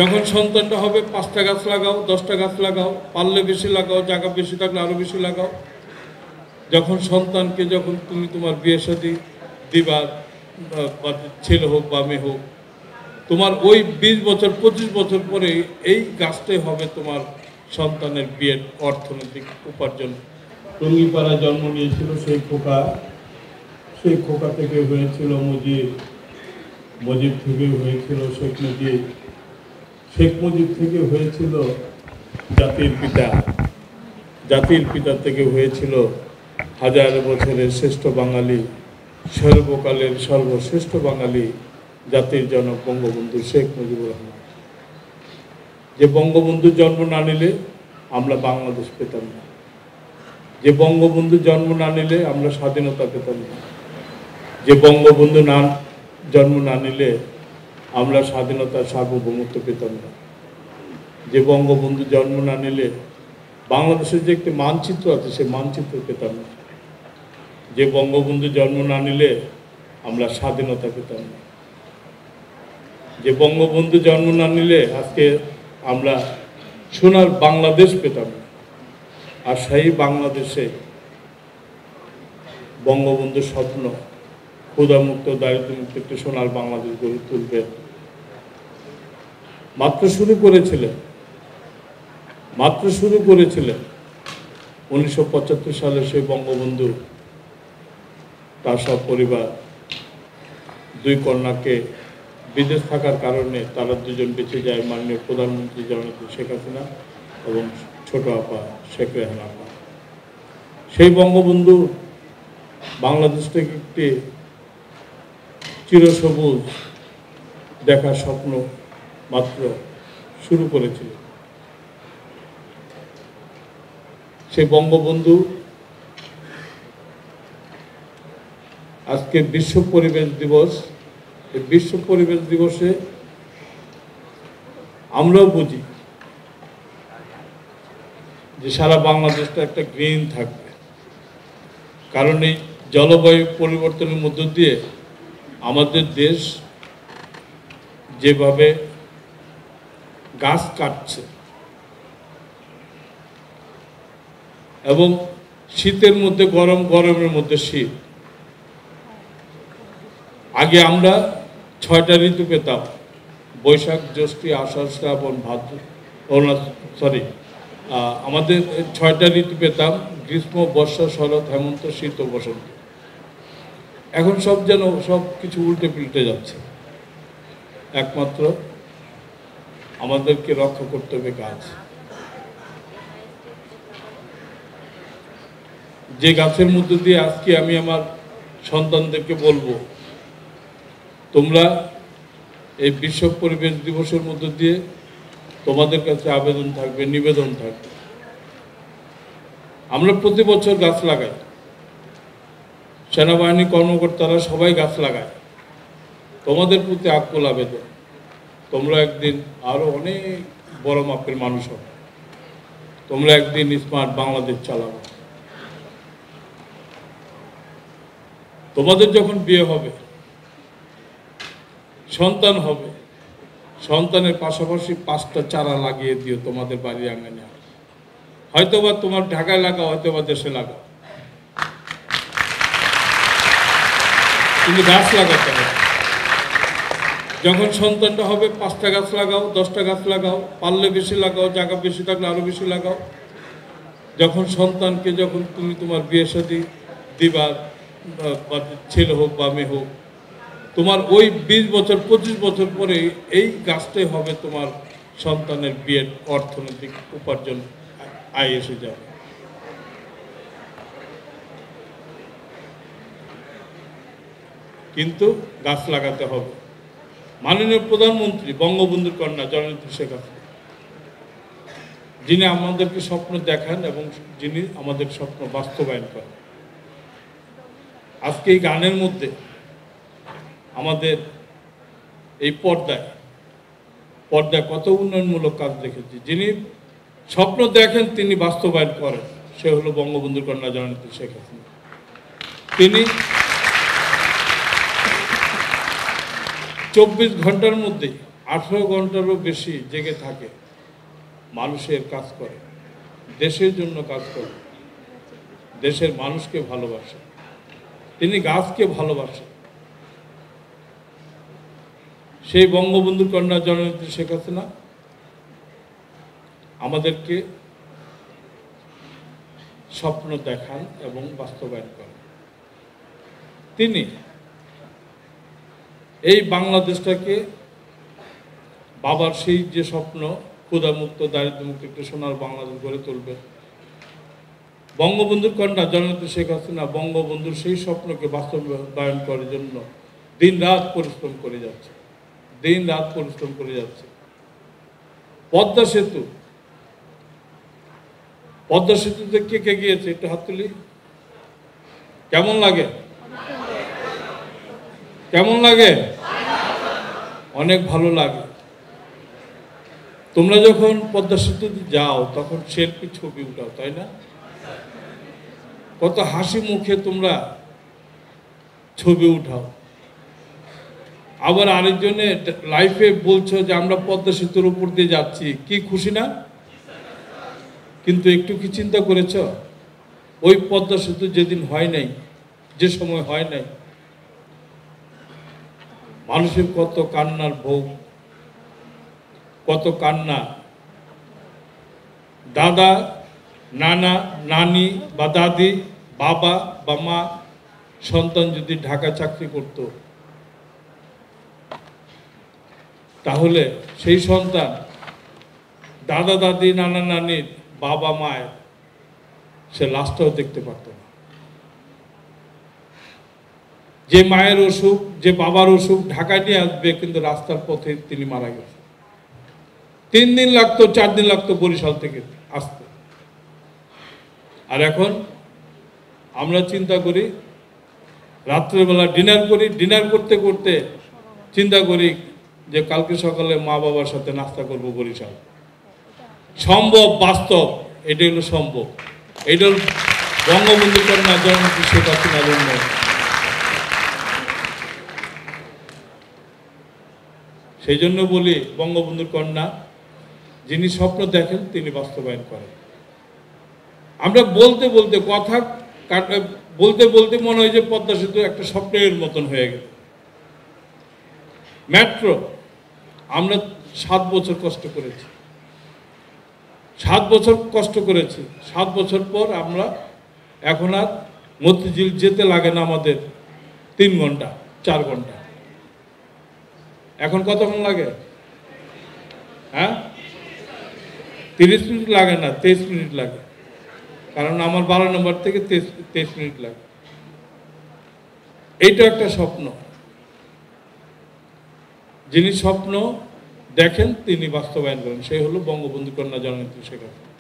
যখন সন্তানটা হবে 5টা গাছ লাগাও, 10টা গাছ লাগাও, পারলে বেশি লাগাও, জায়গা বেশি থাকলে আরো বেশি লাগাও। যখন সন্তানকে যখন তুমি তোমার বিয়ে শাদী দিবার, ছেলে হোক বা মেয়ে হোক, তোমার ওই 20 বছর 25 বছর পরে এই গাছটাই হবে তোমার সন্তানের বিয়ের অর্থনৈতিক উপার্জন। টঙ্গিপাড়ায় জন্ম নিয়েছিল সেই খোকা থেকে হয়েছিল মুজিব থেকে হয়েছিল শেখ মুজিব থেকে হয়েছিল জাতির পিতা থেকে হয়েছিল হাজার বছরের শ্রেষ্ঠ বাঙালি, সর্বকালের সর্বশ্রেষ্ঠ বাঙালি, জাতির জনক বঙ্গবন্ধু শেখ মুজিবুর রহমান। যে বঙ্গবন্ধুর জন্ম না নিলে আমরা বাংলাদেশ পেতাম না, যে বঙ্গবন্ধুর জন্ম না নিলে আমরা স্বাধীনতা পেতাম না, যে বঙ্গবন্ধু জন্ম না নিলে আমরা স্বাধীনতার সার্বভৌমত্ব পেতাম না, যে বঙ্গবন্ধু জন্ম না নিলে বাংলাদেশের যে একটি মানচিত্র আছে সে মানচিত্র পেতাম না, যে বঙ্গবন্ধু জন্ম না নিলে আমরা স্বাধীনতা পেতাম না, যে বঙ্গবন্ধু জন্ম না নিলে আজকে আমরা সোনার বাংলাদেশ পেতাম না। আর সেই বাংলাদেশে বঙ্গবন্ধুর স্বপ্ন ক্ষুধামুক্ত, দারিদ্র্যমুক্ত একটি সোনার বাংলাদেশ গড়ে তুলবে। মাত্র শুরু করেছিলেন 1975 সালে সেই বঙ্গবন্ধু তার সব পরিবার, 2 কন্যাকে বিদেশ থাকার কারণে তারা 2জন বেঁচে যায়, মাননীয় প্রধানমন্ত্রী জননেত্রী শেখ হাসিনা এবং ছোট আপা শেখ রেহানা আপা। সেই বঙ্গবন্ধু বাংলাদেশটাকে একটি চিরসবুজ দেখার স্বপ্ন মাত্র শুরু করেছিল। সেই বঙ্গবন্ধু আজকে বিশ্ব পরিবেশ দিবস, এই বিশ্ব পরিবেশ দিবসে আমরাও বুঝি যে সারা বাংলাদেশটা একটা গ্রিন থাকবে, কারণ এই জলবায়ু পরিবর্তনের মধ্য দিয়ে আমাদের দেশ যেভাবে গাছ কাটছে এবং শীতের মধ্যে গরম, গরমের মধ্যে শীত। আগে আমরা 6টা ঋতু পেতাম, বৈশাখ জ্যৈষ্ঠ আষাঢ় শ্রাবণ ভাদ্র, আমাদের 6টা ঋতু পেতাম, গ্রীষ্ম বর্ষা শরৎ হেমন্ত শীত ও বসন্ত। এখন সব যেন সব কিছু উল্টে পিল্টে যাচ্ছে। একমাত্র আমাদেরকে রক্ষা করতে হবে গাছ। যে গাছের মধ্যে দিয়ে আজকে আমি আমার সন্তানদেরকে বলবো, তোমরা এই বিশ্ব পরিবেশ দিবসের মধ্য দিয়ে তোমাদের কাছে আবেদন থাকবে, নিবেদন থাকবে, আমরা প্রতি বছর গাছ লাগাই, সেনাবাহিনী কর্মকর্তারা সবাই গাছ লাগায়। তোমাদের প্রতি আকুল আবেদন, তোমরা একদিন আরো অনেক বড় মাপের মানুষ হবে, তোমরা একদিন স্মার্ট বাংলাদেশ চালাবে। তোমাদের যখন বিয়ে হবে, সন্তান হবে, সন্তানের পাশাপাশি 5টা চারা লাগিয়ে দিও তোমাদের বাড়ির আঙ্গনে। হয়তোবা তোমার ঢাকায় লাগাও, হয়তোবা দেশে লাগাও, কিন্তু গাছ লাগাতে হবে। যখন সন্তানটা হবে 5টা গাছ লাগাও, 10টা গাছ লাগাও, পারলে বেশি লাগাও, জায়গা বেশি থাকলে আরো বেশি লাগাও। যখন সন্তানকে যখন তুমি তোমার বিয়ে শাদী দিবার, ছেলে হোক বা মেয়ে হোক, তোমার ওই 20 বছর 25 বছর পরে এই গাছটাই হবে তোমার সন্তানের বিয়ের অর্থনৈতিক উপার্জন, আয় এসে যাবে। কিন্তু গাছ লাগাতে হবে। মাননীয় প্রধানমন্ত্রী বঙ্গবন্ধুর কন্যা জননেত্রী শেখ হাসিনা, যিনি আমাদেরকে স্বপ্ন দেখান এবং যিনি আমাদের স্বপ্ন বাস্তবায়ন করেন। আজকে এই গানের মধ্যে আমাদের এই পর্দায় কত উন্নয়নমূলক কাজ দেখেছি। যিনি স্বপ্ন দেখেন তিনি বাস্তবায়ন করেন, সে হলো বঙ্গবন্ধুর কন্যা জননেত্রী শেখ হাসিনা। তিনি 24 ঘন্টার মধ্যে 18 ঘন্টারও বেশি জেগে থাকে, মানুষের কাজ করে, দেশের জন্য কাজ করে, দেশের মানুষকে ভালোবাসে, তিনি গাছকে ভালোবাসেন। সেই বঙ্গবন্ধুর কন্যা জননেত্রী শেখ হাসিনা আমাদেরকে স্বপ্ন দেখান এবং বাস্তবায়ন করেন। তিনি এই বাংলাদেশটাকে বাবার সেই যে স্বপ্ন ক্ষুধামুক্ত দারিদ্র্যমুক্ত একটা সোনার বাংলাদেশ গড়ে তুলবে, বঙ্গবন্ধুর কন্যা জননেত্রী শেখ হাসিনা বঙ্গবন্ধুর সেই স্বপ্নকে বাস্তবায়ন করার জন্য দিন রাত পরিশ্রম করে যাচ্ছে, দিন রাত পরিশ্রম করে যাচ্ছে। পদ্মা সেতু, পদ্মা সেতুতে কে কে গিয়েছে একটু হাত তুলি। কেমন লাগে? কেমন লাগে? অনেক ভালো লাগে। তোমরা যখন পদ্মা সেতুতে যাও তখন সেলফি ছবি উঠাও, তাই না? কত হাসি মুখে তোমরা ছবি উঠাও। আবার আরেকজনে লাইফে বলছো যে আমরা পদ্মা সেতুর উপর দিয়ে যাচ্ছি, কি খুশি না? কিন্তু একটু কি চিন্তা করেছ ওই পদ্মা সেতু যেদিন হয় নাই, যে সময় হয় নাই, মানুষের কত কান্নার ভোগ, কত কান্না। দাদা, নানা, নানি বা দাদি, বাবা বা মা সন্তান যদি ঢাকা চাকরি করত, তাহলে সেই সন্তান দাদা দাদি নানা নানির বাবা মায়ের সে লাশটাও দেখতে পারত না। যে মায়ের অসুখ, যে বাবার অসুখ ঢাকায় নিয়ে আসবে, কিন্তু রাস্তার পথে তিনি মারা গেছেন। 3 দিন লাগতো, 4 দিন লাগতো বরিশাল থেকে আসতে। আর এখন আমরা চিন্তা করি, রাত্রেবেলা ডিনার করি, ডিনার করতে করতে চিন্তা করি যে কালকে সকালে মা বাবার সাথে নাস্তা করব বরিশাল। সম্ভব, বাস্তব, এটা হলো সম্ভব। এটা হল বঙ্গবন্ধু কন্যা জননেত্রী শেখ হাসিনার উন্নয়ন। সেই জন্য বলি, বঙ্গবন্ধুর কন্যা যিনি স্বপ্ন দেখেন তিনি বাস্তবায়ন করেন। আমরা বলতে বলতে কথা বলতে বলতে মনে হয় যে পদ্মা সেতু একটা স্বপ্নের মতন হয়ে গেল। মেট্রো আমরা 7 বছর কষ্ট করেছি, 7 বছর কষ্ট করেছি। 7 বছর পর আমরা এখন আর মতিঝিল যেতে লাগে না আমাদের 3 ঘন্টা 4 ঘন্টা। এখন কতক্ষণ লাগে? হ্যাঁ, 30 মিনিট লাগে না, 23 মিনিট লাগে। কারণ আমার 12 নম্বর থেকে 23 মিনিট লাগে। এইটা একটা স্বপ্ন। যিনি স্বপ্ন দেখেন তিনি বাস্তবায়ন করেন, সেই হলো বঙ্গবন্ধু কন্যা জননেত্রী শেখ হাসিনা।